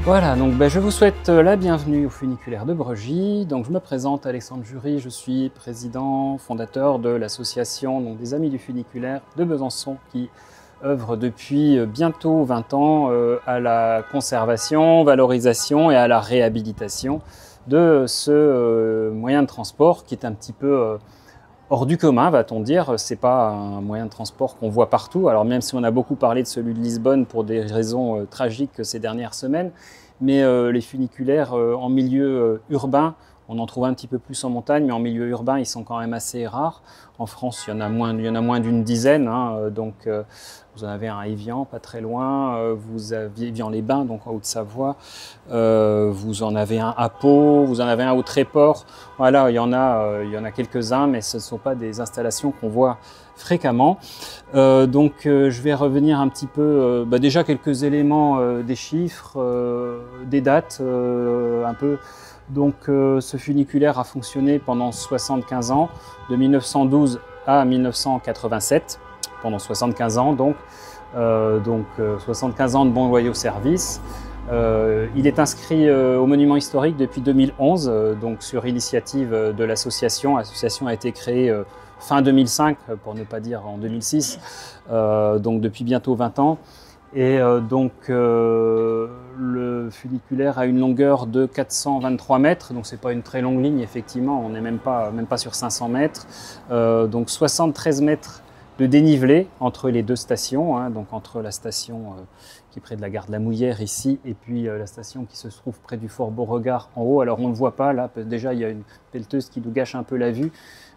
Voilà, donc je vous souhaite la bienvenue au funiculaire de Bregy. Donc je me présente, Alexandre Jury, je suis président fondateur de l'association des Amis du funiculaire de Besançon qui œuvre depuis bientôt 20 ans à la conservation, valorisation et à la réhabilitation de ce moyen de transport qui est un petit peu hors du commun, va-t-on dire. C'est pas un moyen de transport qu'on voit partout. Alors même si on a beaucoup parlé de celui de Lisbonne pour des raisons tragiques ces dernières semaines, mais les funiculaires en milieu urbain, on en trouve un petit peu plus en montagne, mais en milieu urbain, ils sont quand même assez rares. En France, il y en a moins d'une dizaine. Donc, vous en avez un à Évian, pas très loin. Vous avez Évian-les-Bains, donc en Haute-Savoie. Vous en avez un à Pau. Vous en avez un au Tréport. Voilà, il y en a quelques-uns, mais ce ne sont pas des installations qu'on voit fréquemment. Je vais revenir un petit peu, déjà quelques éléments des chiffres, des dates, un peu. Donc ce funiculaire a fonctionné pendant 75 ans, de 1912 à 1987, pendant 75 ans donc 75 ans de bons loyaux services. Il est inscrit au monument historique depuis 2011, donc sur initiative de l'association. L'association a été créée fin 2005, pour ne pas dire en 2006, donc depuis bientôt 20 ans. Et le funiculaire a une longueur de 423 mètres, donc c'est pas une très longue ligne, effectivement, on n'est même pas sur 500 mètres. Donc 73 mètres de dénivelé entre les deux stations, donc entre la station qui est près de la gare de la Mouillère ici, et puis la station qui se trouve près du fort Beauregard en haut. Alors on ne le voit pas, là, déjà il y a une pelleteuse qui nous gâche un peu la vue.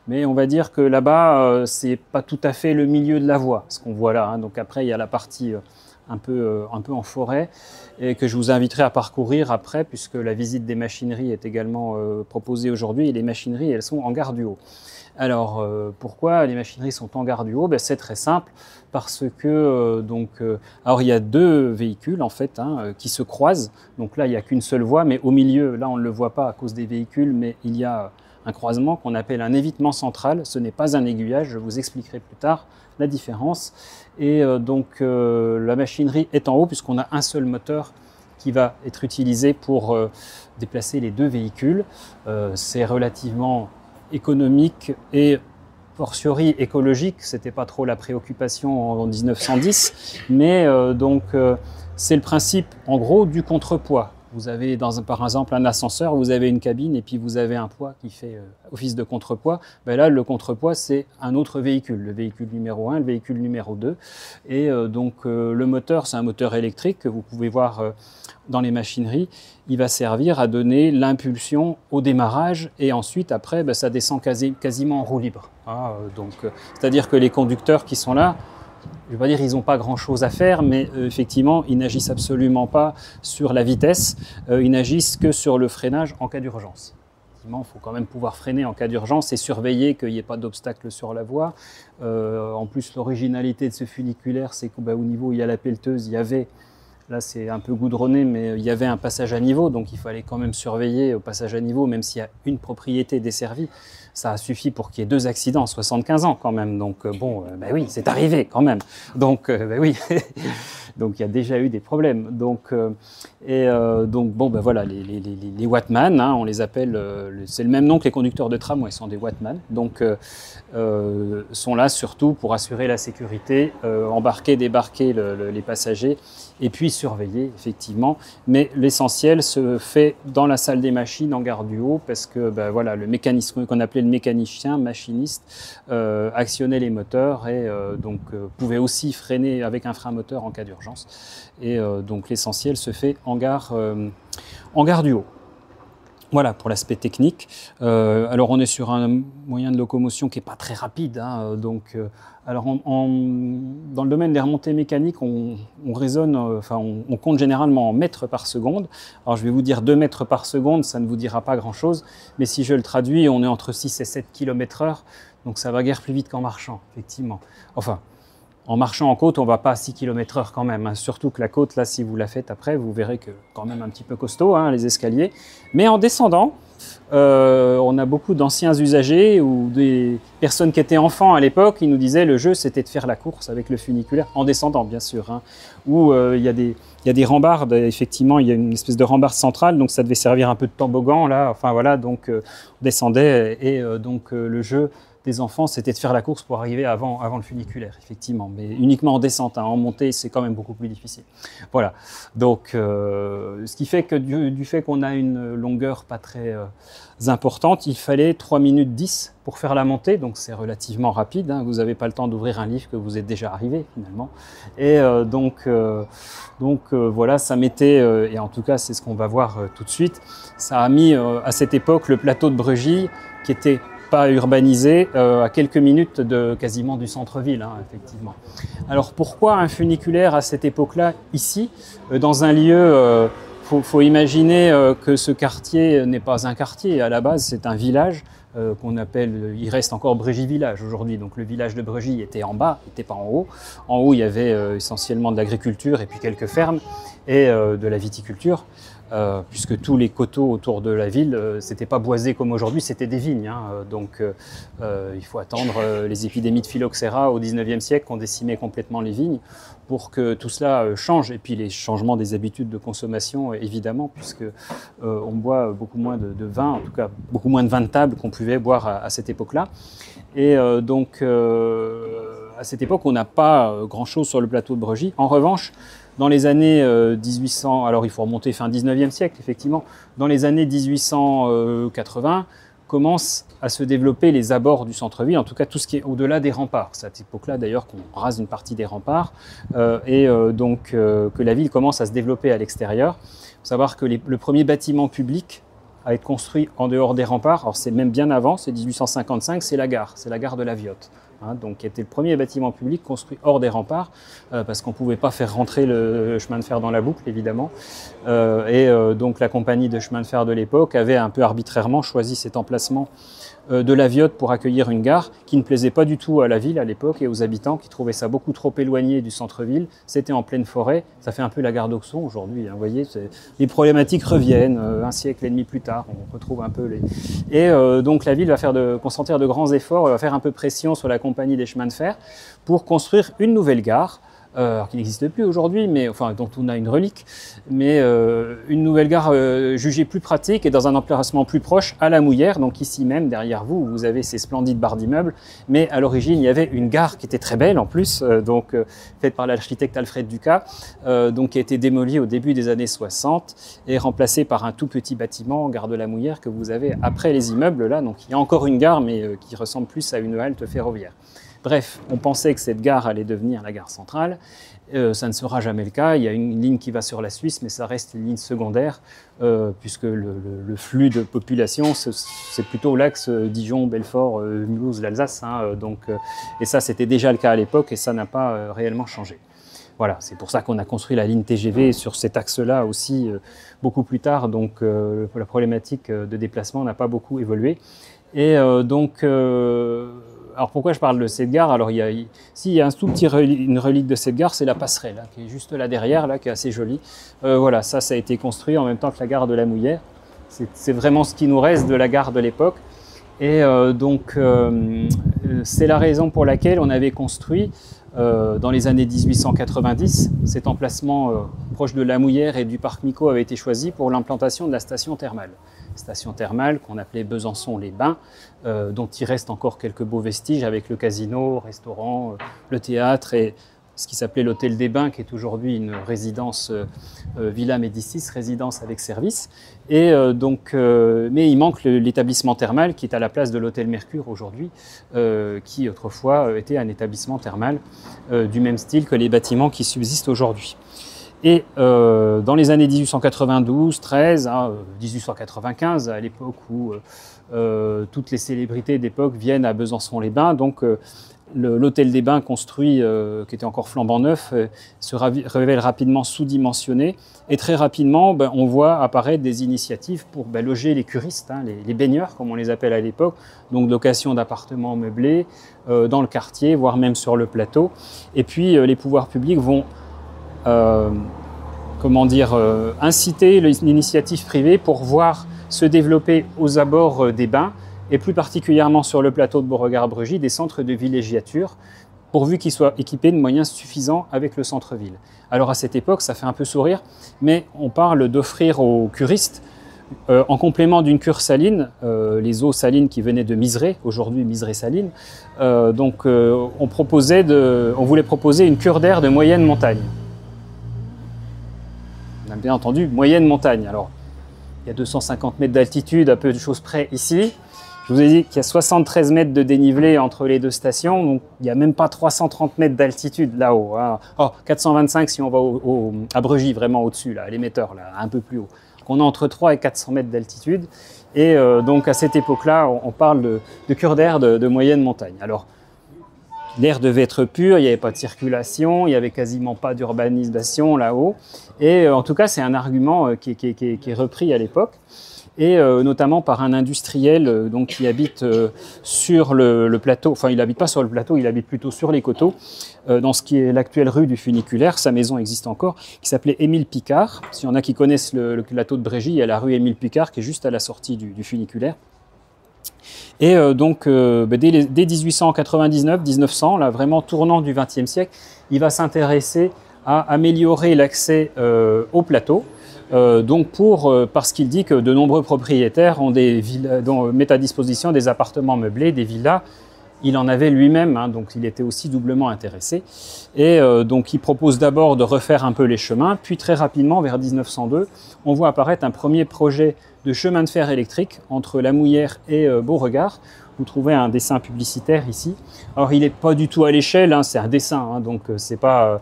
Mais on va dire que là-bas, c'est pas tout à fait le milieu de la voie, ce qu'on voit là. Donc après, il y a la partie un peu en forêt et que je vous inviterai à parcourir après, puisque la visite des machineries est également proposée aujourd'hui. Et les machineries, elles sont en gare du Haut. Alors, pourquoi les machineries sont en gare du Haut? C'est très simple, parce que alors il y a deux véhicules en fait qui se croisent. Donc là, il n'y a qu'une seule voie, mais au milieu, là, on ne le voit pas à cause des véhicules, mais il y a un croisement qu'on appelle un évitement central. Ce n'est pas un aiguillage, je vous expliquerai plus tard la différence. Et la machinerie est en haut puisqu'on a un seul moteur qui va être utilisé pour déplacer les deux véhicules. C'est relativement économique et fortiori écologique. C'était pas trop la préoccupation en 1910, mais c'est le principe en gros du contrepoids. Vous avez par exemple un ascenseur, vous avez une cabine et puis vous avez un poids qui fait office de contrepoids. Là, le contrepoids, c'est un autre véhicule, le véhicule numéro 1, le véhicule numéro 2. Et le moteur, c'est un moteur électrique que vous pouvez voir dans les machineries. Il va servir à donner l'impulsion au démarrage et ensuite, après, ça descend quasiment en roue libre. C'est-à-dire que les conducteurs qui sont là, je ne vais pas dire qu'ils n'ont pas grand-chose à faire, mais effectivement, ils n'agissent absolument pas sur la vitesse, ils n'agissent que sur le freinage en cas d'urgence. Il faut quand même pouvoir freiner en cas d'urgence et surveiller qu'il n'y ait pas d'obstacle sur la voie. En plus, l'originalité de ce funiculaire, c'est qu'au niveau où il y a la pelleteuse, il y avait, là c'est un peu goudronné, mais il y avait un passage à niveau, donc il fallait quand même surveiller au passage à niveau, même s'il y a une propriété desservie. Ça a suffi pour qu'il y ait 2 accidents en 75 ans quand même. Donc oui, c'est arrivé quand même. Donc oui, donc il y a déjà eu des problèmes. Voilà, les Wattman, on les appelle, c'est le même nom que les conducteurs de tramway, ils sont des Wattman. Donc sont là surtout pour assurer la sécurité, embarquer, débarquer les passagers et puis surveiller effectivement. Mais l'essentiel se fait dans la salle des machines en gare du Haut parce que le mécanisme qu'on appelait le mécanicien, machiniste, actionnait les moteurs et pouvait aussi freiner avec un frein moteur en cas d'urgence. Et l'essentiel se fait en gare du Haut. Voilà pour l'aspect technique. Alors on est sur un moyen de locomotion qui n'est pas très rapide. Dans le domaine des remontées mécaniques, on compte généralement en mètres par seconde. Alors je vais vous dire 2 mètres par seconde, ça ne vous dira pas grand-chose. Mais si je le traduis, on est entre 6 et 7 km/h. Donc ça va guère plus vite qu'en marchant, effectivement. Enfin, En marchant en côte, on ne va pas à 6 km/h quand même, hein. Surtout que la côte, là, si vous la faites après, vous verrez que quand même un petit peu costaud, hein, les escaliers. Mais en descendant, on a beaucoup d'anciens usagers ou des personnes qui étaient enfants à l'époque, ils nous disaient le jeu c'était de faire la course avec le funiculaire, en descendant bien sûr, hein, où il y a des rambardes, effectivement il y a une espèce de rambarde centrale, donc ça devait servir un peu de toboggan là, enfin voilà, donc on descendait et donc le jeu des enfants, c'était de faire la course pour arriver avant le funiculaire, effectivement, mais uniquement en descente, hein. En montée, c'est quand même beaucoup plus difficile. Voilà, donc ce qui fait que du fait qu'on a une longueur pas très importante, il fallait 3 minutes 10 pour faire la montée, donc c'est relativement rapide, hein. Vous n'avez pas le temps d'ouvrir un livre que vous êtes déjà arrivé finalement. Et voilà, ça mettait, et en tout cas c'est ce qu'on va voir tout de suite, ça a mis à cette époque le plateau de Bregy, qui était pas urbanisé, à quelques minutes quasiment du centre-ville, hein, effectivement. Alors pourquoi un funiculaire à cette époque-là, ici, dans un lieu, faut imaginer que ce quartier n'est pas un quartier, à la base c'est un village qu'on appelle, il reste encore Bregy village aujourd'hui, donc le village de Bregy était en bas, n'était pas en haut. En haut il y avait essentiellement de l'agriculture et puis quelques fermes et de la viticulture. Puisque tous les coteaux autour de la ville, c'était pas boisé comme aujourd'hui, c'était des vignes, hein. Donc il faut attendre les épidémies de phylloxéra au 19e siècle qui ont décimé complètement les vignes pour que tout cela change. Et puis les changements des habitudes de consommation, évidemment, puisque on boit beaucoup moins de vin, en tout cas beaucoup moins de vin de table qu'on pouvait boire à cette époque-là. Et donc à cette époque, on n'a pas grand-chose sur le plateau de Bregy. En revanche, dans les années 1800, alors il faut remonter fin 19e siècle, effectivement, dans les années 1880, commencent à se développer les abords du centre-ville, en tout cas tout ce qui est au-delà des remparts. C'est à cette époque-là d'ailleurs qu'on rase une partie des remparts donc que la ville commence à se développer à l'extérieur. Il faut savoir que le premier bâtiment public à être construit en dehors des remparts, alors c'est même bien avant, c'est 1855, c'est la gare de la Viotte. Hein, donc qui était le premier bâtiment public construit hors des remparts, parce qu'on ne pouvait pas faire rentrer le chemin de fer dans la boucle, évidemment. Donc la compagnie de chemin de fer de l'époque avait un peu arbitrairement choisi cet emplacement de la Viotte pour accueillir une gare qui ne plaisait pas du tout à la ville à l'époque et aux habitants qui trouvaient ça beaucoup trop éloigné du centre-ville. C'était en pleine forêt, ça fait un peu la gare d'Auxon aujourd'hui, hein, vous voyez, les problématiques reviennent, un siècle et demi plus tard, on retrouve un peu les... Et donc la ville va consentir de grands efforts, va faire un peu pression sur la compagnie des chemins de fer pour construire une nouvelle gare, qui n'existe plus aujourd'hui, mais enfin dont on a une relique, mais une nouvelle gare jugée plus pratique et dans un emplacement plus proche à la Mouillère. Donc ici même derrière vous, vous avez ces splendides barres d'immeubles, mais à l'origine il y avait une gare qui était très belle en plus, faite par l'architecte Alfred Ducas, donc qui a été démolie au début des années 60 et remplacée par un tout petit bâtiment, gare de la Mouillère, que vous avez après les immeubles là. Donc il y a encore une gare, mais qui ressemble plus à une halte ferroviaire. Bref, on pensait que cette gare allait devenir la gare centrale. Ça ne sera jamais le cas. Il y a une ligne qui va sur la Suisse, mais ça reste une ligne secondaire, puisque le flux de population, c'est plutôt l'axe Dijon, Belfort, Mulhouse, l'Alsace. Hein, et ça, c'était déjà le cas à l'époque, et ça n'a pas réellement changé. Voilà, c'est pour ça qu'on a construit la ligne TGV sur cet axe-là aussi beaucoup plus tard. Donc la problématique de déplacement n'a pas beaucoup évolué. Et alors pourquoi je parle de cette gare? Alors il y a un tout petit une relique de cette gare, c'est la passerelle, là, qui est juste là derrière, là, qui est assez jolie. Voilà, ça a été construit en même temps que la gare de la Mouillère. C'est vraiment ce qui nous reste de la gare de l'époque. Et c'est la raison pour laquelle on avait construit dans les années 1890, cet emplacement proche de la Mouillère et du parc Micot avait été choisi pour l'implantation de la station thermale. Station thermale qu'on appelait Besançon-les-Bains, dont il reste encore quelques beaux vestiges avec le casino, restaurant, le théâtre et ce qui s'appelait l'Hôtel des Bains, qui est aujourd'hui une résidence Villa Médicis, résidence avec service. Et mais il manque l'établissement thermal qui est à la place de l'Hôtel Mercure aujourd'hui, qui autrefois était un établissement thermal du même style que les bâtiments qui subsistent aujourd'hui. Et dans les années 1892, 13, 1895, à l'époque où toutes les célébrités d'époque viennent à Besançon-les-Bains, donc l'hôtel des Bains construit, qui était encore flambant neuf, se révèle rapidement sous-dimensionné. Et très rapidement, on voit apparaître des initiatives pour loger les curistes, hein, les baigneurs, comme on les appelle à l'époque, donc location d'appartements meublés dans le quartier, voire même sur le plateau. Et puis les pouvoirs publics vont inciter l'initiative privée pour voir se développer aux abords des bains, et plus particulièrement sur le plateau de Beauregard-Brugy, des centres de villégiature, pourvu qu'ils soient équipés de moyens suffisants avec le centre-ville. Alors à cette époque, ça fait un peu sourire, mais on parle d'offrir aux curistes, en complément d'une cure saline, les eaux salines qui venaient de Miserey, aujourd'hui Miserey-Saline, on voulait proposer une cure d'air de moyenne montagne. On a bien entendu moyenne montagne. Alors, il y a 250 mètres d'altitude, à peu de choses près ici. Je vous ai dit qu'il y a 73 mètres de dénivelé entre les deux stations, donc il n'y a même pas 330 mètres d'altitude là-haut. Hein. Oh, 425 si on va à Brugy, vraiment au-dessus, là, à l'émetteur, là, un peu plus haut. Donc on a entre 3 et 400 mètres d'altitude. Et donc à cette époque-là, on parle de cure d'air de moyenne montagne. Alors, l'air devait être pur, il n'y avait pas de circulation, il n'y avait quasiment pas d'urbanisation là-haut. Et en tout cas, c'est un argument qui est repris à l'époque. Et notamment par un industriel qui habite sur le plateau, enfin il n'habite pas sur le plateau, il habite plutôt sur les coteaux, dans ce qui est l'actuelle rue du Funiculaire, sa maison existe encore, qui s'appelait Émile Picard. S'il y en a qui connaissent le plateau de Brégy, il y a la rue Émile Picard qui est juste à la sortie du Funiculaire. Et dès 1899-1900, là, vraiment tournant du XXe siècle, il va s'intéresser à améliorer l'accès au plateau. Parce qu'il dit que de nombreux propriétaires mettent à disposition des appartements meublés, des villas. Il en avait lui-même, hein, donc il était aussi doublement intéressé. Et donc il propose d'abord de refaire un peu les chemins, puis très rapidement, vers 1902, on voit apparaître un premier projet de chemin de fer électrique entre La Mouillère et Beauregard. Vous trouvez un dessin publicitaire ici. Alors il n'est pas du tout à l'échelle, hein, c'est un dessin, hein, donc c'est pas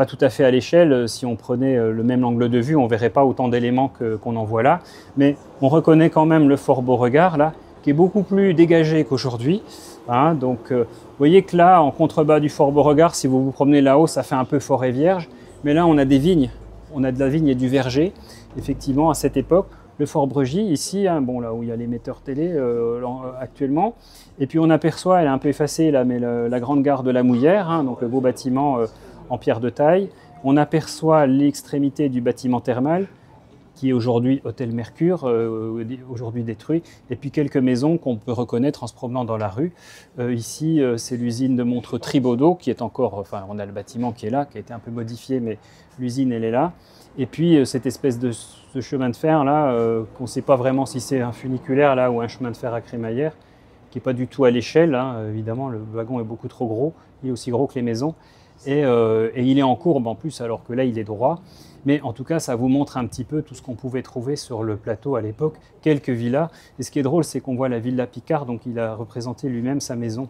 tout à fait à l'échelle. Si on prenait le même angle de vue, on ne verrait pas autant d'éléments qu'on en voit là. Mais on reconnaît quand même le fort Beauregard, là, qui est beaucoup plus dégagé qu'aujourd'hui. Hein, vous voyez que là, en contrebas du fort Beauregard, si vous vous promenez là-haut, ça fait un peu forêt vierge. Mais là, on a des vignes. On a de la vigne et du verger. Effectivement, à cette époque, le fort Brugy, ici, hein, là où il y a l'émetteur télé actuellement. Et puis on aperçoit, elle est un peu effacée là, mais la grande gare de La Mouillère, hein, donc le beau bâtiment en pierre de taille. On aperçoit l'extrémité du bâtiment thermal, qui est aujourd'hui Hôtel Mercure, aujourd'hui détruit, et puis quelques maisons qu'on peut reconnaître en se promenant dans la rue. Ici, c'est l'usine de montre Tribaudot, qui est encore, on a le bâtiment qui est là, qui a été un peu modifié, mais l'usine, elle est là. Et puis, cette espèce de chemin de fer, là, qu'on ne sait pas vraiment si c'est un funiculaire, là, ou un chemin de fer à crémaillère, qui n'est pas du tout à l'échelle, hein. Évidemment, le wagon est beaucoup trop gros, il est aussi gros que les maisons, et il est en courbe en plus, alors que là, il est droit. Mais en tout cas, ça vous montre un petit peu tout ce qu'on pouvait trouver sur le plateau à l'époque, quelques villas. Et ce qui est drôle, c'est qu'on voit la villa Picard, donc il a représenté lui-même sa maison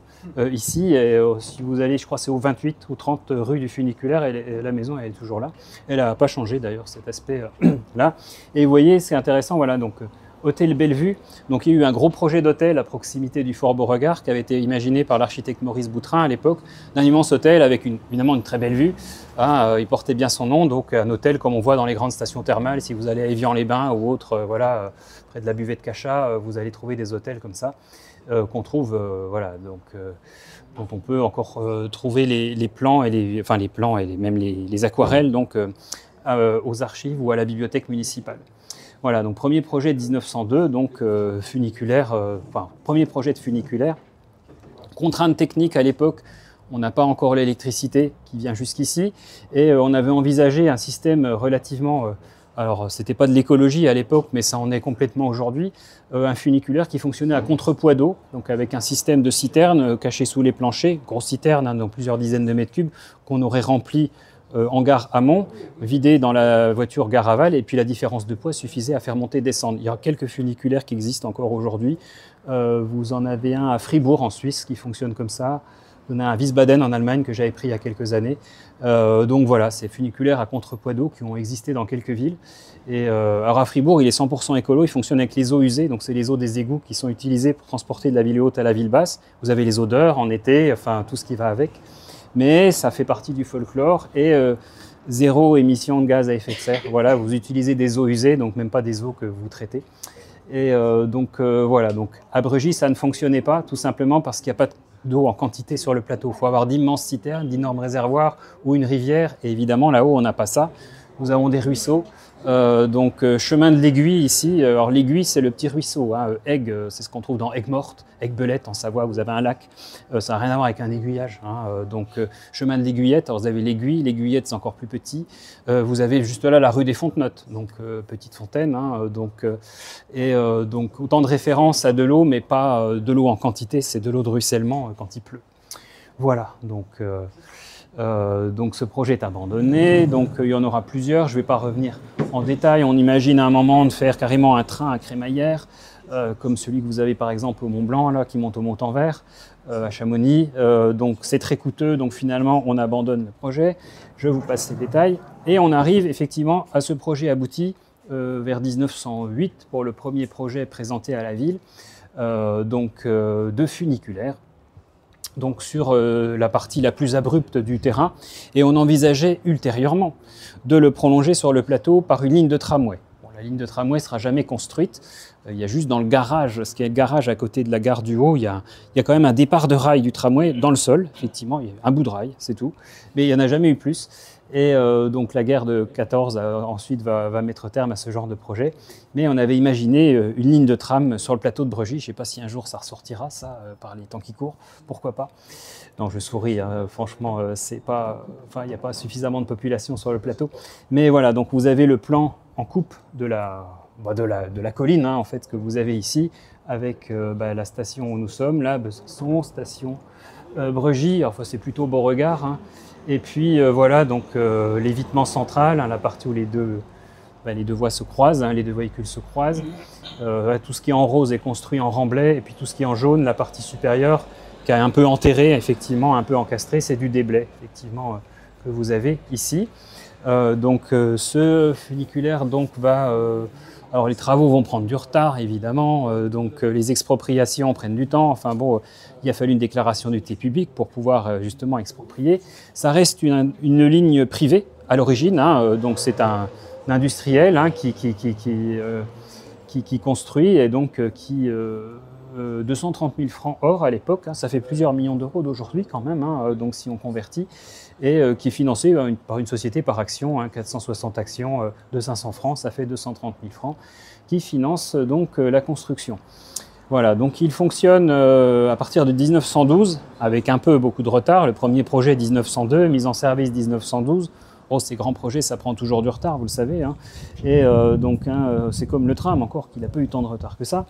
ici. Et si vous allez, je crois c'est au 28 ou 30 rue du Funiculaire, la maison elle est toujours là. Elle n'a pas changé d'ailleurs, cet aspect-là. Et vous voyez, c'est intéressant, voilà, donc Hôtel Bellevue. Donc il y a eu un gros projet d'hôtel à proximité du fort Beauregard qui avait été imaginé par l'architecte Maurice Boutrin à l'époque, d'un immense hôtel avec évidemment une très belle vue. Ah, il portait bien son nom, donc un hôtel comme on voit dans les grandes stations thermales. Si vous allez à Évian-les-Bains ou autre, près de la buvette Cachat, vous allez trouver des hôtels comme ça qu'on trouve, dont on peut encore trouver les plans et même les aquarelles donc aux archives ou à la bibliothèque municipale. Voilà, donc premier projet de 1902, donc funiculaire, premier projet de funiculaire. Contrainte technique à l'époque, on n'a pas encore l'électricité qui vient jusqu'ici, et on avait envisagé un système relativement, alors c'était pas de l'écologie à l'époque, mais ça en est complètement aujourd'hui, un funiculaire qui fonctionnait à contrepoids d'eau, donc avec un système de citernes caché sous les planchers, grosse citerne, hein, donc plusieurs dizaines de mètres cubes, qu'on aurait rempli en gare amont, vidé dans la voiture gare aval, et puis la différence de poids suffisait à faire monter et descendre. Il y a quelques funiculaires qui existent encore aujourd'hui. Vous en avez un à Fribourg en Suisse qui fonctionne comme ça. donné à Wiesbaden en Allemagne que j'avais pris il y a quelques années. Donc voilà, c'est funiculaires à contrepoids d'eau qui ont existé dans quelques villes. Et alors à Fribourg, il est 100% écolo, il fonctionne avec les eaux usées, donc c'est les eaux des égouts qui sont utilisées pour transporter de la ville haute à la ville basse. Vous avez les odeurs en été, enfin tout ce qui va avec. Mais ça fait partie du folklore et zéro émission de gaz à effet de serre. Voilà, vous utilisez des eaux usées, donc même pas des eaux que vous traitez. Et voilà, donc à Brugey, ça ne fonctionnait pas, tout simplement parce qu'il n'y a pas d'eau en quantité sur le plateau. Il faut avoir d'immenses citernes, d'énormes réservoirs ou une rivière. Et évidemment, là-haut, on n'a pas ça. Nous avons des ruisseaux. Chemin de l'Aiguille ici. Alors l'Aiguille, c'est le petit ruisseau. Hein. Aigues, c'est ce qu'on trouve dans Aigues-Mortes, Aigues-Belette en Savoie. Vous avez un lac. Ça n'a rien à voir avec un aiguillage. Hein. Chemin de l'Aiguillette. Alors vous avez l'Aiguille. L'Aiguillette, c'est encore plus petit. Vous avez juste là la rue des Fontenotes. Donc petite fontaine. Hein. Donc autant de références à de l'eau, mais pas de l'eau en quantité. C'est de l'eau de ruissellement quand il pleut. Voilà. Donc ce projet est abandonné, donc il y en aura plusieurs, je ne vais pas revenir en détail. On imagine à un moment de faire carrément un train à crémaillère, comme celui que vous avez par exemple au Mont Blanc, là, qui monte au Mont-en-Vert, à Chamonix. Donc c'est très coûteux, donc finalement on abandonne le projet. Je vous passe ces détails. Et on arrive effectivement à ce projet abouti vers 1908 pour le premier projet présenté à la ville, de funiculaire. Donc sur la partie la plus abrupte du terrain, et on envisageait ultérieurement de le prolonger sur le plateau par une ligne de tramway. Bon, la ligne de tramway ne sera jamais construite, il y a juste dans le garage, ce qui est le garage à côté de la gare du Haut, il y a quand même un départ de rail du tramway dans le sol, effectivement, il y a un bout de rail, c'est tout, mais il n'y en a jamais eu plus. Et donc la guerre de 14 ensuite va mettre terme à ce genre de projet. Mais on avait imaginé une ligne de tram sur le plateau de Brugey. Je ne sais pas si un jour ça ressortira, ça, par les temps qui courent. Pourquoi pas? Non, je souris. Hein. Franchement, il n'y a pas suffisamment de population sur le plateau. Mais voilà, donc vous avez le plan en coupe de la colline, hein, en fait, que vous avez ici, avec la station où nous sommes, là, Besançon, station Brugey. Enfin, c'est plutôt Beauregard. Hein. Et puis voilà, donc l'évitement central, hein, la partie où les deux voies se croisent, hein, les deux véhicules se croisent. Tout ce qui est en rose est construit en remblai, et puis tout ce qui est en jaune, la partie supérieure, qui est un peu enterrée, effectivement, un peu encastrée, c'est du déblai, effectivement, que vous avez ici. Ce funiculaire alors les travaux vont prendre du retard, évidemment, les expropriations prennent du temps. Enfin bon, il a fallu une déclaration d'utilité publique pour pouvoir justement exproprier. Ça reste une ligne privée à l'origine, hein, donc c'est un industriel hein, qui construit et donc 230 000 francs or à l'époque, hein, ça fait plusieurs millions d'euros d'aujourd'hui quand même, hein, donc si on convertit, et qui est financé par une société par action, hein, 460 actions de 500 francs, ça fait 230 000 francs, qui finance donc la construction. Voilà, donc il fonctionne à partir de 1912, avec beaucoup de retard. Le premier projet 1902, mise en service 1912. Oh, ces grands projets, ça prend toujours du retard, vous le savez. Hein. Et c'est comme le tram encore, qu'il n'a pas eu tant de retard que ça.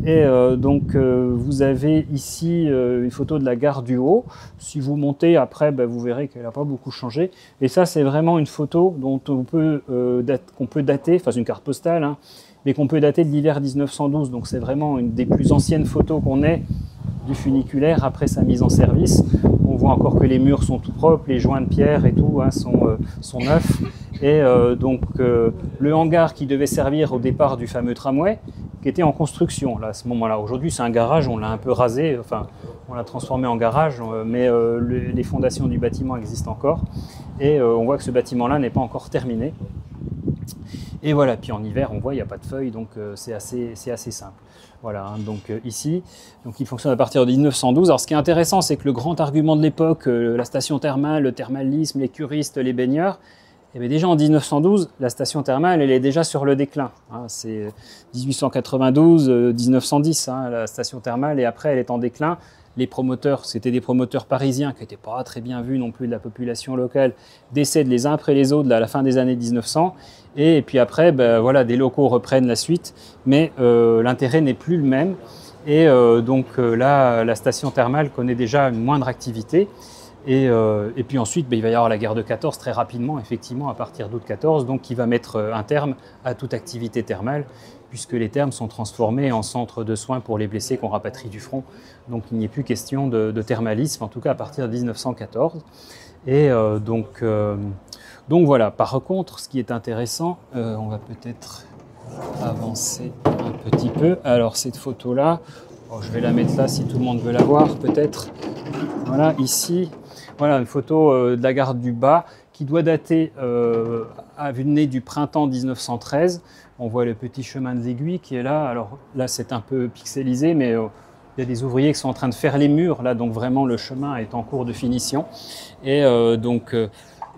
Et vous avez ici une photo de la gare du Haut. Si vous montez après, vous verrez qu'elle n'a pas beaucoup changé. Et ça, c'est vraiment une photo qu'on peut dater, enfin c'est une carte postale, hein, mais qu'on peut dater de l'hiver 1912. Donc c'est vraiment une des plus anciennes photos qu'on ait du funiculaire après sa mise en service. On voit encore que les murs sont tout propres, les joints de pierre et tout hein, sont neufs. Et le hangar qui devait servir au départ du fameux tramway, qui était en construction là, à ce moment-là. Aujourd'hui, c'est un garage, on l'a un peu rasé, enfin, on l'a transformé en garage, mais les fondations du bâtiment existent encore. Et on voit que ce bâtiment-là n'est pas encore terminé. Et voilà, puis en hiver, on voit, il n'y a pas de feuilles, donc c'est assez simple. Voilà, hein, ici, il fonctionne à partir de 1912. Alors ce qui est intéressant, c'est que le grand argument de l'époque, la station thermale, le thermalisme, les curistes, les baigneurs, déjà en 1912, la station thermale, elle est déjà sur le déclin. Hein, c'est 1892, 1910, hein, la station thermale, et après elle est en déclin. Les promoteurs, c'était des promoteurs parisiens qui n'étaient pas très bien vus non plus de la population locale, décèdent les uns après les autres à la fin des années 1900. Et puis après, des locaux reprennent la suite, mais l'intérêt n'est plus le même. Et la station thermale connaît déjà une moindre activité. Et puis ensuite, il va y avoir la guerre de 14 très rapidement, effectivement, à partir d'août 14, donc qui va mettre un terme à toute activité thermale, puisque les thermes sont transformés en centres de soins pour les blessés qu'on rapatrie du front. Donc il n'y est plus question de thermalisme, en tout cas à partir de 1914. Et donc voilà, par contre, ce qui est intéressant, on va peut-être avancer un petit peu. Alors cette photo-là, je vais la mettre là si tout le monde veut la voir peut-être. Voilà, ici, voilà une photo de la gare du Bas qui doit dater à vue de nez du printemps 1913. On voit le petit chemin des aiguilles qui est là. Alors là, c'est un peu pixelisé, mais il y a des ouvriers qui sont en train de faire les murs là, donc vraiment le chemin est en cours de finition. Et donc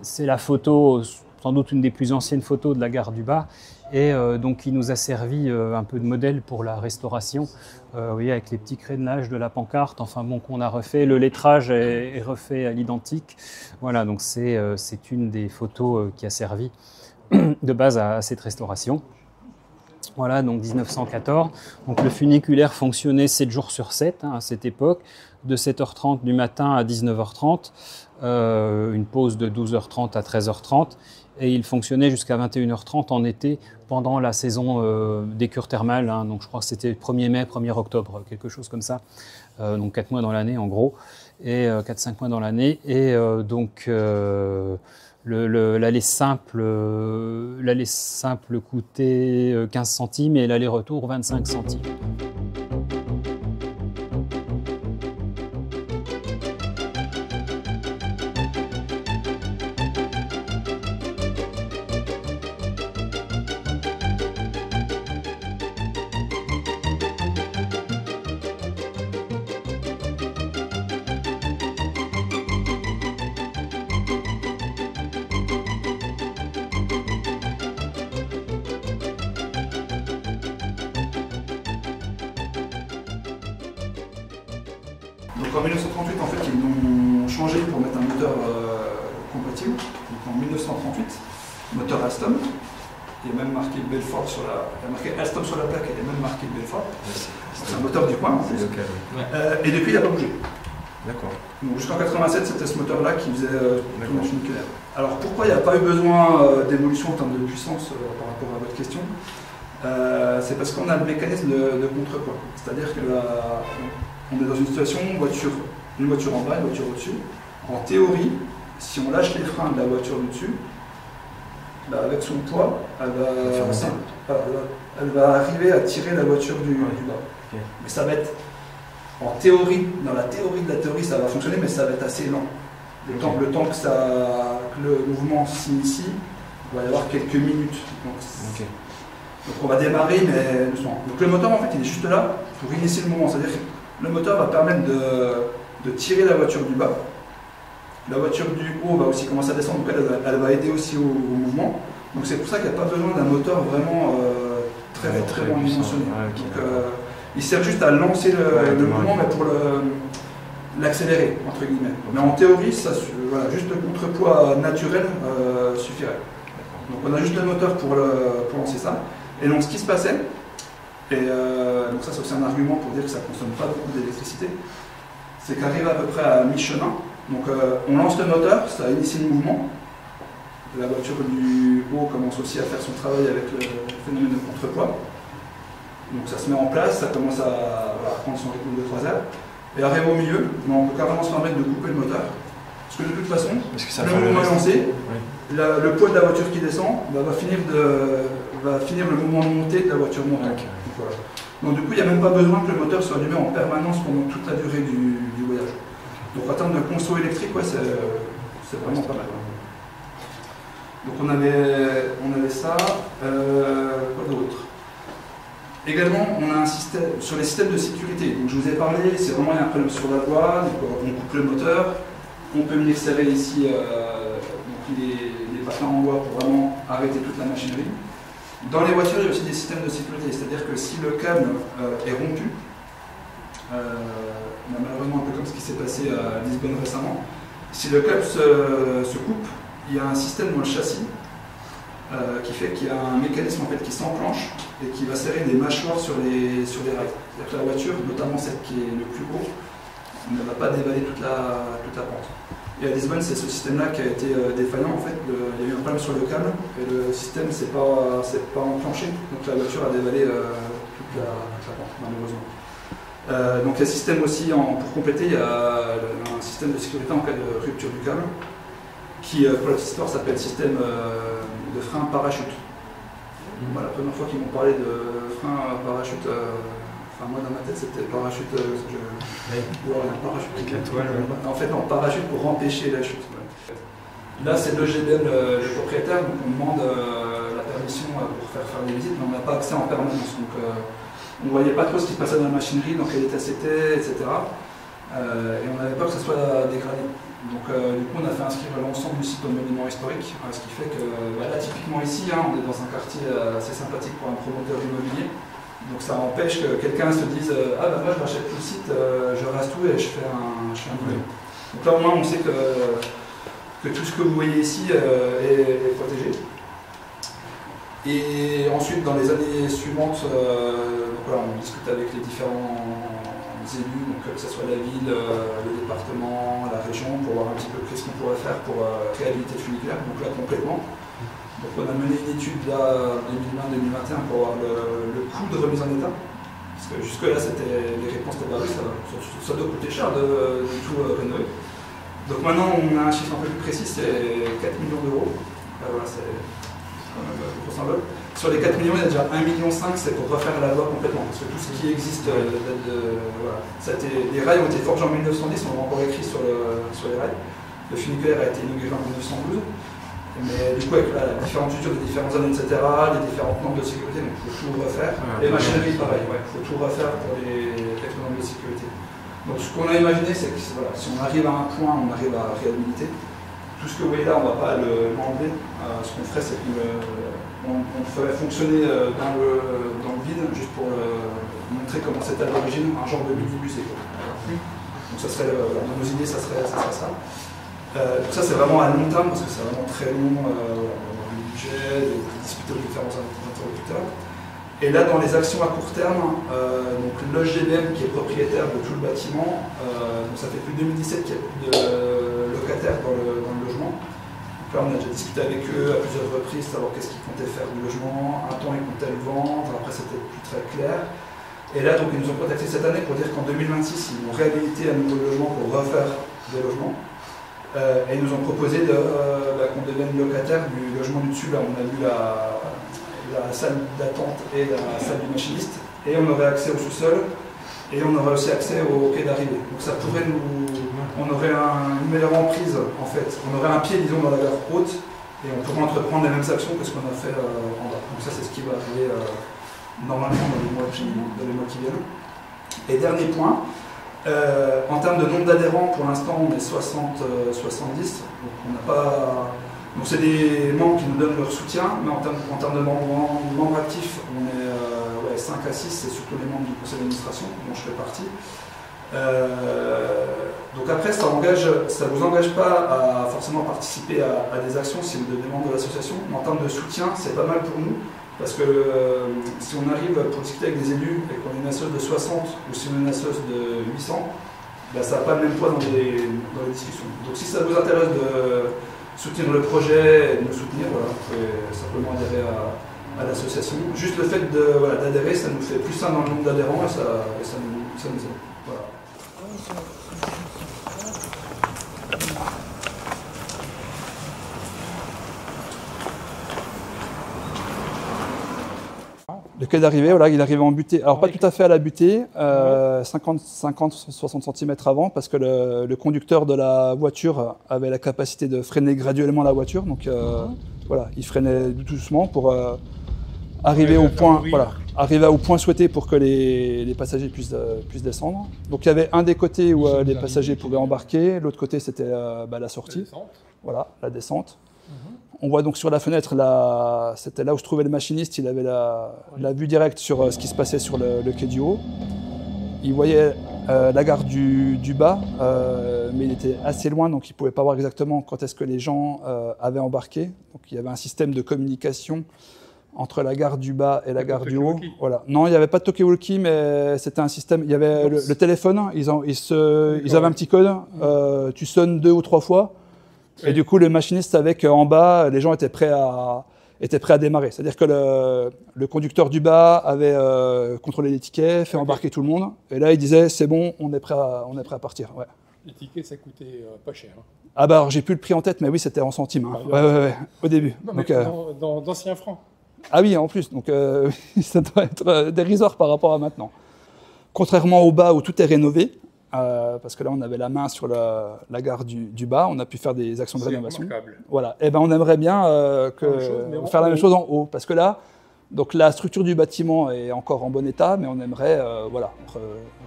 c'est la photo, sans doute une des plus anciennes photos de la gare du Bas, et donc qui nous a servi un peu de modèle pour la restauration. Vous voyez, avec les petits crénellages de la pancarte, enfin bon, qu'on a refait. Le lettrage est refait à l'identique. Voilà, donc c'est une des photos qui a servi de base à cette restauration. Voilà, donc 1914. Donc le funiculaire fonctionnait 7 jours sur 7 à cette époque, de 7h30 du matin à 19h30, une pause de 12h30 à 13h30, et il fonctionnait jusqu'à 21h30 en été pendant la saison des cures thermales. Donc je crois que c'était 1er mai, 1er octobre, quelque chose comme ça. Donc 4 mois dans l'année en gros, et 4-5 mois dans l'année. Et donc l'allée simple coûtait 15 centimes et l'aller-retour 25 centimes. Donc en 1938, en fait, ils l'ont changé pour mettre un moteur compatible. Donc en 1938, moteur Alstom. Il y a même marqué Belfort sur la... Il y a marqué Alstom sur la plaque et il y a même marqué Belfort. C'est un moteur du coin en plus. Okay. Et depuis, il n'a pas bougé. D'accord. Donc jusqu'en 87, c'était ce moteur-là qui faisait tourner nucléaire. Alors pourquoi il n'y a pas eu besoin d'évolution en termes de puissance par rapport à votre question? C'est parce qu'on a le mécanisme de contrepoids. C'est-à-dire que on est dans une situation, une voiture en bas, une voiture au-dessus. En théorie, si on lâche les freins de la voiture du dessus, avec son poids, elle va arriver à tirer la voiture du bas. Okay. Mais ça va être, en théorie, dans la théorie de la théorie, ça va fonctionner, mais ça va être assez lent. Le temps que le mouvement s'initie, il va y avoir quelques minutes. Donc on va démarrer, mais doucement. Donc le moteur, en fait, il est juste là pour initier le mouvement. C'est-à-dire que le moteur va permettre de tirer la voiture du bas. La voiture du haut va aussi commencer à descendre, donc elle va aider aussi au mouvement. Donc c'est pour ça qu'il n'y a pas besoin d'un moteur vraiment très bien dimensionné. Donc il sert juste à lancer le mouvement, mais pour l'accélérer, entre guillemets. Mais en théorie, ça, voilà, juste le contrepoids naturel suffirait. Donc on a juste le moteur pour lancer ça. Et donc ce qui se passait, et donc ça c'est aussi un argument pour dire que ça ne consomme pas beaucoup d'électricité, c'est qu'arrive à peu près à mi-chemin, donc on lance le moteur, ça initie le mouvement, la voiture du haut commence aussi à faire son travail avec le phénomène de contrepoids, donc ça se met en place, ça commence à prendre son rythme de 3 heures, et arrive au milieu, on peut carrément se permettre de couper le moteur, parce que de toute façon, le mouvement est lancé, le poids de la voiture qui descend va finir le mouvement de montée de la voiture montante. Okay. Donc, voilà. Donc du coup, il n'y a même pas besoin que le moteur soit allumé en permanence pendant toute la durée du voyage. Donc en termes de conso électrique, ouais, c'est vraiment pas mal. Donc on avait ça. Quoi d'autre? Également, on a un système sur les systèmes de sécurité. Donc je vous ai parlé, c'est vraiment un problème sur la voie. Donc, on coupe le moteur. On peut venir serrer ici les patins en bois pour vraiment arrêter toute la machinerie. Dans les voitures, il y a aussi des systèmes de sécurité, c'est-à-dire que si le câble est rompu, malheureusement un peu comme ce qui s'est passé à Lisbonne récemment, si le câble se coupe, il y a un système dans le châssis qui fait qu'il y a un mécanisme en fait, qui s'enclenche et qui va serrer des mâchoires sur les rails. C'est-à-dire que la voiture, notamment celle qui est le plus haut, ne va pas dévaler toute la pente. Et à Lisbonne, c'est ce système-là qui a été défaillant. En fait, il y a eu un problème sur le câble et le système ne s'est pas enclenché. Donc la voiture a dévalé toute la pente, malheureusement. Donc il y a un système aussi, pour compléter, il y a un système de sécurité en cas de rupture du câble qui, pour la petite histoire, s'appelle système de frein parachute. Voilà, la première fois qu'ils m'ont parlé de frein parachute, moi dans ma tête c'était parachute, parachute avec la toile. En fait, non, parachute pour empêcher la chute. Là, c'est l'EGBM, le propriétaire, donc on demande la permission pour faire des visites, mais on n'a pas accès en permanence. Donc on ne voyait pas trop ce qui se passait dans la machinerie, dans quel état c'était, etc. Et on avait peur que ça soit dégradé. Donc du coup, on a fait inscrire l'ensemble du site au monument historique, ce qui fait que là, typiquement ici, on est dans un quartier assez sympathique pour un promoteur immobilier. Donc ça empêche que quelqu'un se dise ah ben moi je rachète tout le site, je rase tout et je fais un boulot. Donc là au moins on sait que tout ce que vous voyez ici est protégé. Et ensuite dans les années suivantes, donc voilà, on discute avec les différents élus, donc que ce soit la ville, le département, la région, pour voir un petit peu qu'est-ce qu'on pourrait faire pour réhabiliter le funiculaire, donc là complètement. Donc on a mené une étude là 2020-2021 pour voir le coût de remise en état. Parce que jusque-là, les réponses étaient bah oui, ça doit coûter cher de tout rénover. Donc maintenant, on a un chiffre un peu plus précis, c'est 4 millions d'euros. Voilà, c'est quand même un gros symbole. Sur les 4 millions, il y a déjà 1,5 million, c'est pour refaire la loi complètement. Parce que tout ce qui existe, voilà. Les rails ont été forgés en 1910, on l'a encore écrit sur les rails. Le funiculaire a été inauguré en 1912. Mais du coup, avec la différente usure des différentes années, etc., les différentes normes de sécurité, donc il faut tout refaire. Les machineries, pareil, il faut tout refaire pour les normes de sécurité. Donc ce qu'on a imaginé, c'est que voilà, si on arrive à un point, on arrive à réhabiliter. Tout ce que vous voyez là, on ne va pas l'enlever. Ce qu'on ferait, c'est qu'on ferait fonctionner dans le vide, juste pour montrer comment c'était à l'origine, un genre de mini-musée. Donc ça serait, dans nos idées, ça serait ça. Tout ça c'est vraiment à long terme parce que c'est vraiment très long, le budget, de discuter aux différents interlocuteurs. Et là dans les actions à court terme, donc l'EGBM qui est propriétaire de tout le bâtiment, donc ça fait depuis 2017 qu'il n'y a plus de locataires dans le logement. Donc là on a déjà discuté avec eux à plusieurs reprises, savoir qu'est-ce qu'ils comptaient faire du logement, un temps ils comptaient le vendre, après c'était plus très clair. Et là donc ils nous ont contacté cette année pour dire qu'en 2026 ils vont réhabiliter un nouveau logement pour refaire des logements. Et ils nous ont proposé qu'on devienne locataire du logement du dessus. Là, on a vu la salle d'attente et la salle du machiniste. Et on aurait accès au sous-sol. Et on aurait aussi accès au quai d'arrivée. Donc ça pourrait on aurait une meilleure emprise, en fait. On aurait un pied, disons, dans la gare haute. Et on pourrait entreprendre les mêmes actions que ce qu'on a fait en bas. Donc ça, c'est ce qui va arriver normalement dans les mois qui viennent. Et dernier point. En termes de nombre d'adhérents, pour l'instant on est 70. Donc c'est des membres qui nous donnent leur soutien, mais en termes de membres actifs, on est 5 à 6, c'est surtout les membres du conseil d'administration, dont je fais partie. Donc après, ça ne vous engage pas à forcément participer à des actions si vous devenez membre de l'association, mais en termes de soutien, c'est pas mal pour nous. Parce que si on arrive pour discuter avec des élus et qu'on est une assoce de 60 ou si on est une assoce de 800, ben ça n'a pas le même poids dans les discussions. Donc si ça vous intéresse de soutenir le projet et de nous soutenir, voilà, vous pouvez simplement adhérer à l'association. Juste le fait d'adhérer, ça nous fait plus un dans le nombre d'adhérents et ça nous aide. Voilà. Le quai d'arrivée, voilà, il arrivait en butée. Alors pas tout à fait à la butée, 50-60 cm avant, parce que le conducteur de la voiture avait la capacité de freiner graduellement la voiture. Donc voilà, il freinait doucement pour arriver au point souhaité pour que les passagers puissent descendre. Donc il y avait un des côtés où les passagers pouvaient embarquer, l'autre côté c'était la sortie, voilà, la descente. On voit donc sur la fenêtre, c'était là où se trouvait le machiniste, il avait la vue directe sur ce qui se passait sur le quai du haut. Il voyait la gare du bas, mais il était assez loin, donc il ne pouvait pas voir exactement quand est-ce que les gens avaient embarqué. Donc il y avait un système de communication entre la gare du bas et la gare du haut. Voilà. Non, il n'y avait pas de talkie-walkie, mais c'était un système. Il y avait le téléphone, ils avaient un petit code. Tu sonnes 2 ou 3 fois. Et du coup, le machiniste savait qu'en bas, les gens étaient prêts à démarrer. C'est-à-dire que le conducteur du bas avait contrôlé les tickets, fait embarquer tout le monde. Et là, il disait, c'est bon, on est prêt à partir. Ouais. Les tickets, ça coûtait pas cher. Hein. Ah bah alors, j'ai plus le prix en tête, mais oui, c'était en centimes. Hein. Ouais, au début. Non, donc, d'anciens francs. Ah oui, en plus. Donc, ça doit être dérisoire par rapport à maintenant. Contrairement au bas où tout est rénové, parce que là, on avait la main sur la gare du bas, on a pu faire des actions de rénovation. Voilà. Et ben, on aimerait bien faire la même chose en haut, parce que là, donc la structure du bâtiment est encore en bon état, mais on aimerait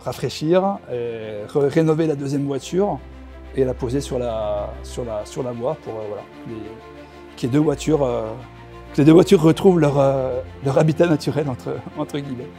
rafraîchir, et rénover la deuxième voiture et la poser sur la voie pour que les deux voitures retrouvent leur habitat naturel entre guillemets.